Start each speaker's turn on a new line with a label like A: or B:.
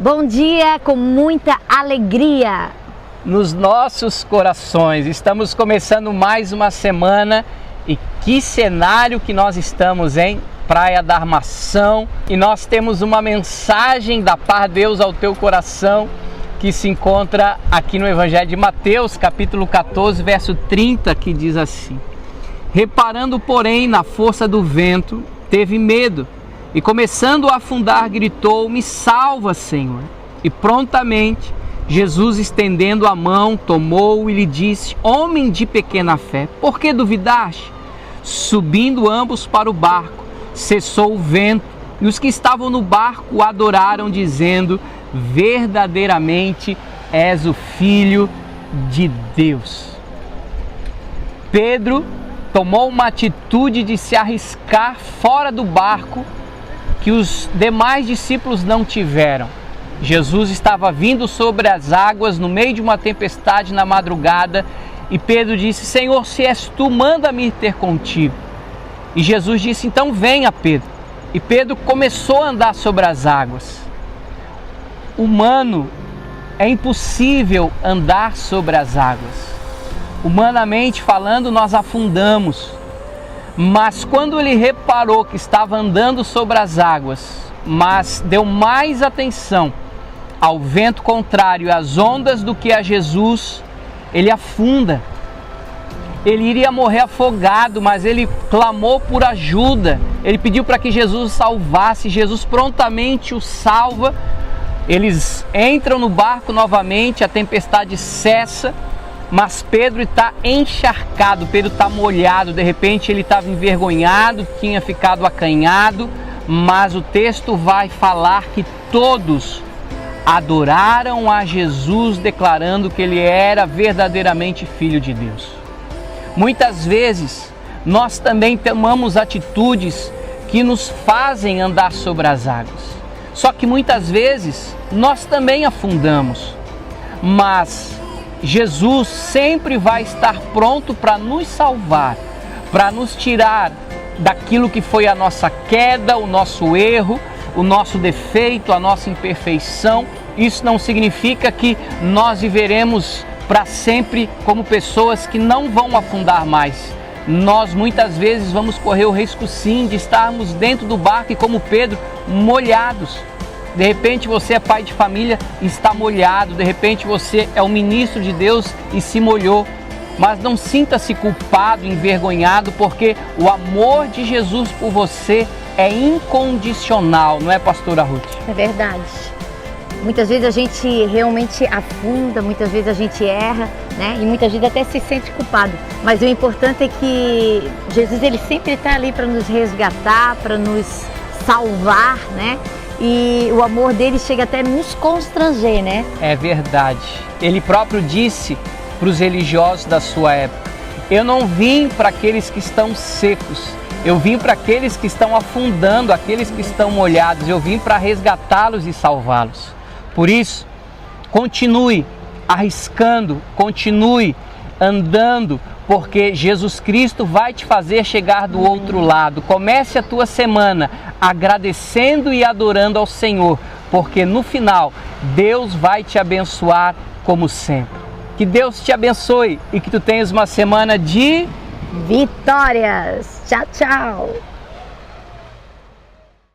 A: Bom dia com muita alegria
B: nos nossos corações. Estamos começando mais uma semana e que cenário que nós estamos em Praia da Armação, e nós temos uma mensagem da paz de Deus ao teu coração que se encontra aqui no Evangelho de Mateus, capítulo 14, verso 30, que diz assim: reparando, porém, na força do vento, teve medo e, começando a afundar, gritou: me salva, Senhor. E prontamente Jesus, estendendo a mão, tomou-o e lhe disse: homem de pequena fé, por que duvidaste? Subindo ambos para o barco, cessou o vento, e os que estavam no barco o adoraram, dizendo: verdadeiramente és o Filho de Deus. Pedro tomou uma atitude de se arriscar fora do barco que os demais discípulos não tiveram. Jesus estava vindo sobre as águas no meio de uma tempestade na madrugada e Pedro disse: Senhor, se és tu, manda-me ter contigo. E Jesus disse: então venha, Pedro. E Pedro começou a andar sobre as águas. Humano, é impossível andar sobre as águas. Humanamente falando, nós afundamos. Mas quando ele reparou que estava andando sobre as águas, mas deu mais atenção ao vento contrário e às ondas do que a Jesus, ele afunda. Ele iria morrer afogado, mas ele clamou por ajuda. Ele pediu para que Jesus o salvasse. Jesus prontamente o salva. Eles entram no barco novamente, a tempestade cessa, mas Pedro está encharcado, Pedro está molhado. De repente ele estava envergonhado, tinha ficado acanhado, mas o texto vai falar que todos adoraram a Jesus, declarando que ele era verdadeiramente Filho de Deus. Muitas vezes nós também tomamos atitudes que nos fazem andar sobre as águas. Só que muitas vezes nós também afundamos. Mas Jesus sempre vai estar pronto para nos salvar, para nos tirar daquilo que foi a nossa queda, o nosso erro, o nosso defeito, a nossa imperfeição. Isso não significa que nós viveremos para sempre como pessoas que não vão afundar mais. Nós muitas vezes vamos correr o risco sim de estarmos dentro do barco e, como Pedro, molhados. De repente você é pai de família e está molhado, de repente você é um ministro de Deus e se molhou. Mas não sinta-se culpado, envergonhado, porque o amor de Jesus por você é incondicional, não é, pastora Ruth?
A: É verdade. Muitas vezes a gente realmente afunda, muitas vezes a gente erra, né? E muitas vezes até se sente culpado. Mas o importante é que Jesus, ele sempre está ali para nos resgatar, para nos salvar, né? E o amor dele chega até a nos constranger, né? É verdade.
B: Ele próprio disse para os religiosos da sua época: eu não vim para aqueles que estão secos, eu vim para aqueles que estão afundando, aqueles que estão molhados, eu vim para resgatá-los e salvá-los. Por isso, continue arriscando, continue andando, porque Jesus Cristo vai te fazer chegar do outro lado. Comece a tua semana agradecendo e adorando ao Senhor, porque no final Deus vai te abençoar como sempre. Que Deus te abençoe e que tu tenhas uma semana de
A: vitórias. Tchau, tchau.